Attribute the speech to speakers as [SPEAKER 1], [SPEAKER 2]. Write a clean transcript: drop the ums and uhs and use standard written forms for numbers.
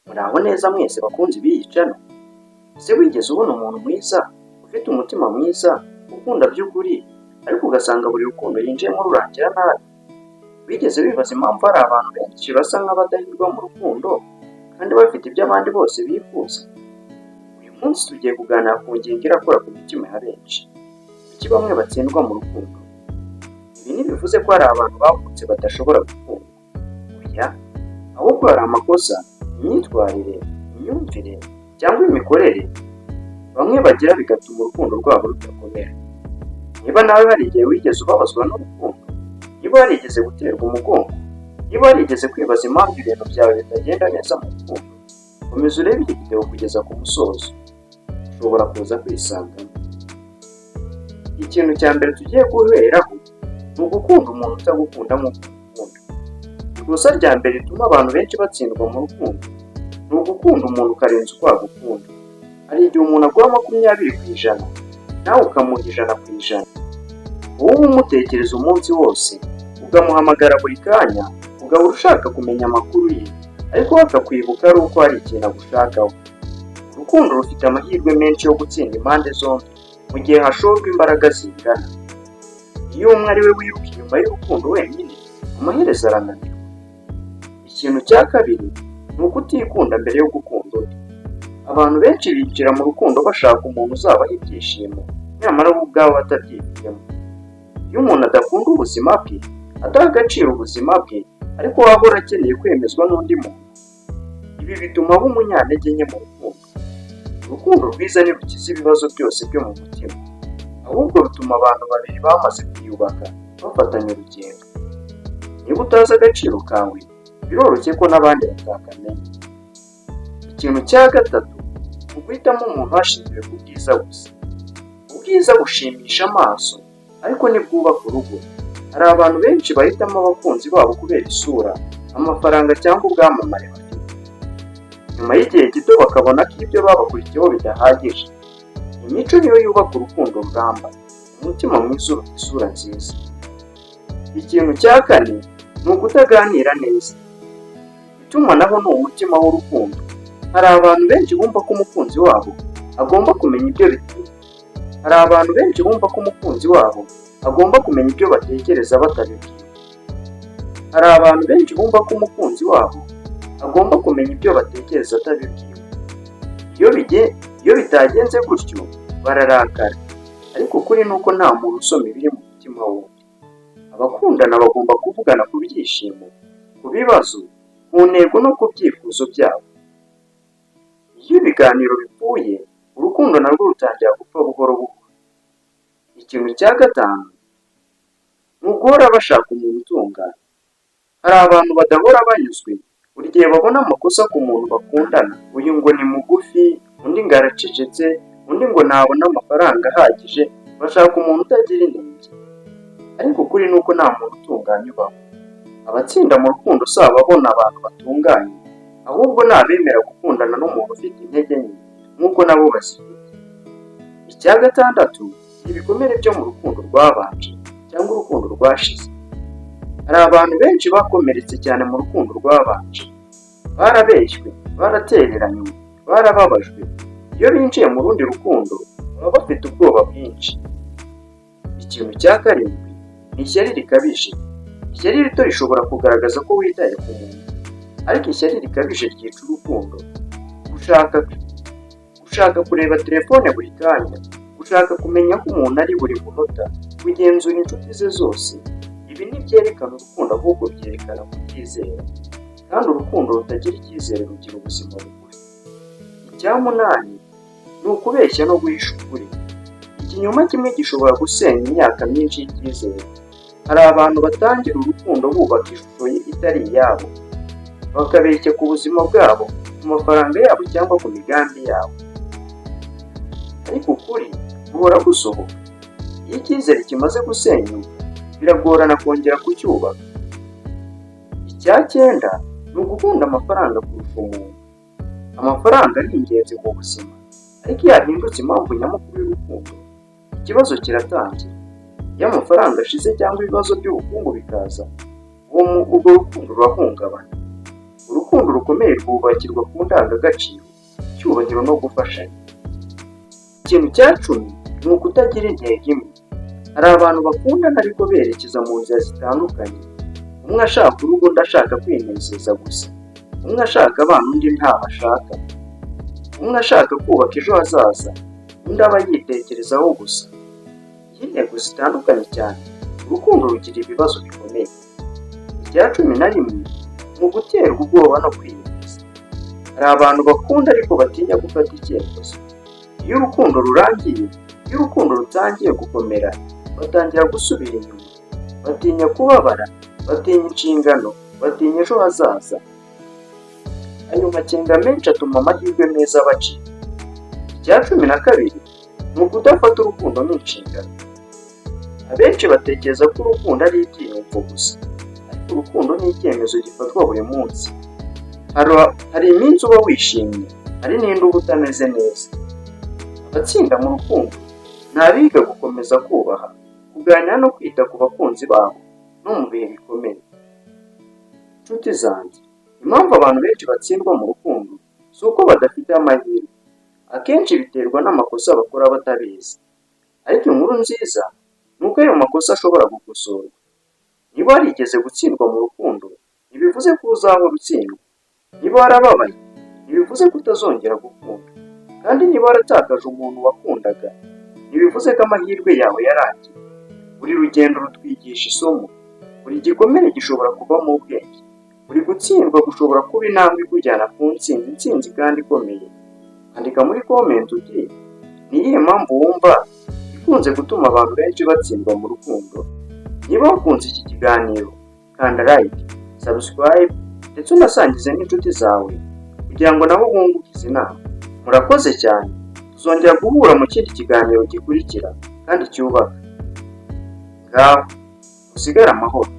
[SPEAKER 1] Muraho neza mwese bakunzi b'iyi channel. Ese wigeze ubona umuntu mwiza, ufite umutima mwiza, ukunda by'ukuri, ariko ugasanga buri rukundo yinjiyemo rurangira nabi? Wigeze wibaza impamvu hari abantu benshi basa nk'abadahirwa mu rukundo, kandi bafite ibyo abandi bose bifuza? Uyu munsi tugiye kuganira ku ngingo irakora ku mitima ya benshi. Kuki bamwe batsindwa mu rukundo? Ibi ntibivuze ko hari abantu bavutse badashobora gukunda. Oya, ahubwo hari amakosa, imyitwarire, imyumvire cyangwa imikorere bamwe bagira bigatuma urukundo rwabo rudakomera. Niba nawe hari igihe wigeze ubabazwa n'urukundo, niba warigeze guterwa umugongo, niba warigeze kwibaza impamvu ibintu byawe bitagenda neza mu rukundo, komeza urebe iyi video kugeza ku musozo, ushobora kuza kwisangamo. Ikintu cya mbere tugiye guheraho ni ugukunda umuntu utagukunda nk'uko umukunda. Ikosa rya mbere rituma abantu benshi batsindwa mu rukundo ni ugukunda umuntu ukarenza uko agukunda. Hari igihe umuntu aguha 20%, nawe ukamuha 100%. Wowe umutekereza umunsi wose, ukamuhamagara buri kanya, ugahora ushaka kumenya amakuru ye, ariko akakwibuka ari uko hari ikintu agushakaho. Urukundo rufite amahirwe menshi yo gutsinda impande zombi mu gihe hashorwa imbaraga zingana. Iyo umwe ari we wiruka inyuma y'urukundo wenyine, amaherezo arananirwa. Ikintu cya kabiri ni ukutikunda mbere yo gukunda undi. Abantu benshi binjira mu rukundo bashaka umuntu uzabaha ibyishimo, nyamara bo ubwabo batabyifitemo. Iyo umuntu adakunda ubuzima bwe, adaha agaciro ubuzima bwe, ariko wahora akeneye kwemezwa n'undi muntu, ibi bituma aba umunyantege nke mu rukundo. Urukundo rwiza ntirukiza ibibazo byose byo mu mutima, ahubwo rutuma abantu babiri bamaze kwiyubaka bafatanya urugendo. Niba utazi agaciro kawe, biroroshye ko n'abandi batakamenya. Ikintu cya gatatu ni uguhitamo umuntu hashingiwe ku bwiza gusa. Ubwiza bushimisha amaso, ariko ntibwubaka urugo. Hari abantu benshi bahitamo abakunzi babo kubera isura, amafaranga cyangwa ubwamamare bafite. Nyuma y'igihe gito bakabona ko ibyo babakurikiyeho bidahagije. Imico niyo yubaka urukundo ruramba, umutima mwiza uruta isura nziza. Ikintu cya kane ni ukutaganira neza. Itumanaho ni umutima w'urukundo. Hari abantu benshi bumva ko umukunzi wabo agomba kumenya ibyo bifuza. Hari abantu benshi bumva ko umukunzi wabo agomba kumenya ibyo batekereza batabibwiwe. Hari abantu benshi bumva ko umukunzi wabo agomba kumenya ibyo batekereza atabibwiwe. Iyo bitagenze gutyo, bararakara. Ariko ukuri ni uko nta muntu usoma ibiri mu mutima wundi. Abakundana bagomba kuvugana ku byishimo, ku bibazo, ku ntego no ku byifuzo byabo. Iyo ibiganiro bipfuye, urukundo narwo rutangira gupfa buhoro buhoro. Ikintu cya gatanu ni uguhora bashaka umuntu utungana. Hari abantu badahora banyuzwe buri gihe babona amakosa ku muntu bakundana. Uyu ngo ni mugufi, undi ngo aracecetse, undi ngo ntabona amafaranga ahagije. Bashaka umuntu utagira inenge. Ariko ukuri ni uko nta muntu utunganye ubaho. Abatsinda mu rukundo si ababona abantu batunganye, ahubwo ni abemera gukundana n'umuntu ufite intege nke nk'uko nabo bazifite. Icya gatandatu, ibikomere byo mu rukundo rwabanje cyangwa urukundo rwashize. Hari abantu benshi bakomeretse cyane mu rukundo rwabanje. Barabeshywe, baratereranywe, barababajwe. Iyo binjiye mu rundi rukundo, baba bafite ubwoba bwinshi. Ikintu cya karindwi ni ishyari rikabije. Ishyari rito rishobora kugaragaza ko witaye ku muntu, ariko ishyari rikabije ryica urukundo. Gushaka kureba telefone buri kanya, gushaka kumenya ko umuntu ari buri munota, kugenzura inshuti ze zose, ibi ntibyerekana urukundo, ahubwo byerekana kutizera. Kandi urukundo rutagira icyizere rugira ubuzima bugufi. Icya munani ni ukubeshya no guhisha ukuri. Ikinyoma kimwe gishobora gusenya imyaka myinshi y'icyizere. Hari abantu batangira urukundo bubaka ishusho itari iyabo, bakabeshya ku buzima bwabo, ku mafaranga yabo cyangwa ku migambi yabo. Ariko ukuri guhora gusohoka. Iyo icyizere kimaze gusenyuka, biragorana kongera kucyubaka. Icya cyenda ni ugukunda amafaranga kurusha umuntu. Amafaranga ni ingenzi mu buzima, ariko iyo ahindutse impamvu nyamukuru y'urukundo, ikibazo kiratangira. Iyo amafaranga ashize cyangwa ibibazo by'ubukungu bikaza, urwo rukundo rurahungabana. Urukundo urukundo rukomeye rwubakirwa ku ndangagaciro, icyubahiro no gufashanya. Ikintu cya cumi ni ukutagira intego imwe. Hari abantu bakundana ariko berekeza mu nzira zitandukanye. Umwe ashaka urugo, undi ashaka kwinezeza gusa. Umwe ashaka abana, undi ntaho ashaka. Umwe ashaka kubaka ejo hazaza, undi aba yitekerezaho gusa. Iyo intego zitandukanye cyane, urukundo rugira ibibazo bikomeye. Icya cumi na rimwe ni uguterwa ubwoba no kwiyemeza. Hari abantu bakunda ariko batinya gufata icyemezo. Iyo urukundo rurangiye, iyo urukundo rutangiye gukomera, batangira gusubira inyuma. Batinya kubabara, batinya inshingano, batinya ejo hazaza. Ayo makenga menshi atuma amahirwe meza abacika. Icya cumi na kabiri ni ukudafata urukundo nk'inshingano. Abenshi batekereza ko urukundo ari ibyiyumvo gusa, ariko urukundo ni icyemezo gifatwa buri munsi. Hari iminsi uba wishimye, hari n'indi uba utameze neza. Abatsinda mu rukundo ni abiga gukomeza kubaha, kuganira no kwita ku bakunzi babo no mu bihe bikomeye. Nshuti zanjye, impamvu abantu benshi batsindwa mu rukundo si uko badafite amahirwe. Akenshi biterwa n'amakosa bakora batabizi. Ariko inkuru nziza ni uko ayo makosa ashobora gukosorwa. Niba warigeze gutsindwa mu rukundo, ntibivuze ko uzahora utsindwa. Niba warababaye, ntibivuze ko utazongera gukunda. Kandi niba waratakaje umuntu wakundaga, ntibivuze ko amahirwe yawe yarangiye. Buri rugendo rutwigisha isomo. Buri gikomere gishobora kuvamo ubwenge. Buri gutsindwa gushobora kuba intambwe ikujyana ku intsinzi kandi ikomeye. Andika muri comment uti ni iyihe mpamvu wumva ikunze gutuma abantu benshi batsindwa mu rukundo. Niba wakunze iki kiganiro, kanda like, subscribe ndetse unasangize n'inshuti zawe kugira ngo nabo bunguke izi nama. Murakoze cyane. Tuzongera guhura mu kindi kiganiro gikurikira kandi cyubaka. Ngaho usigare amahoro.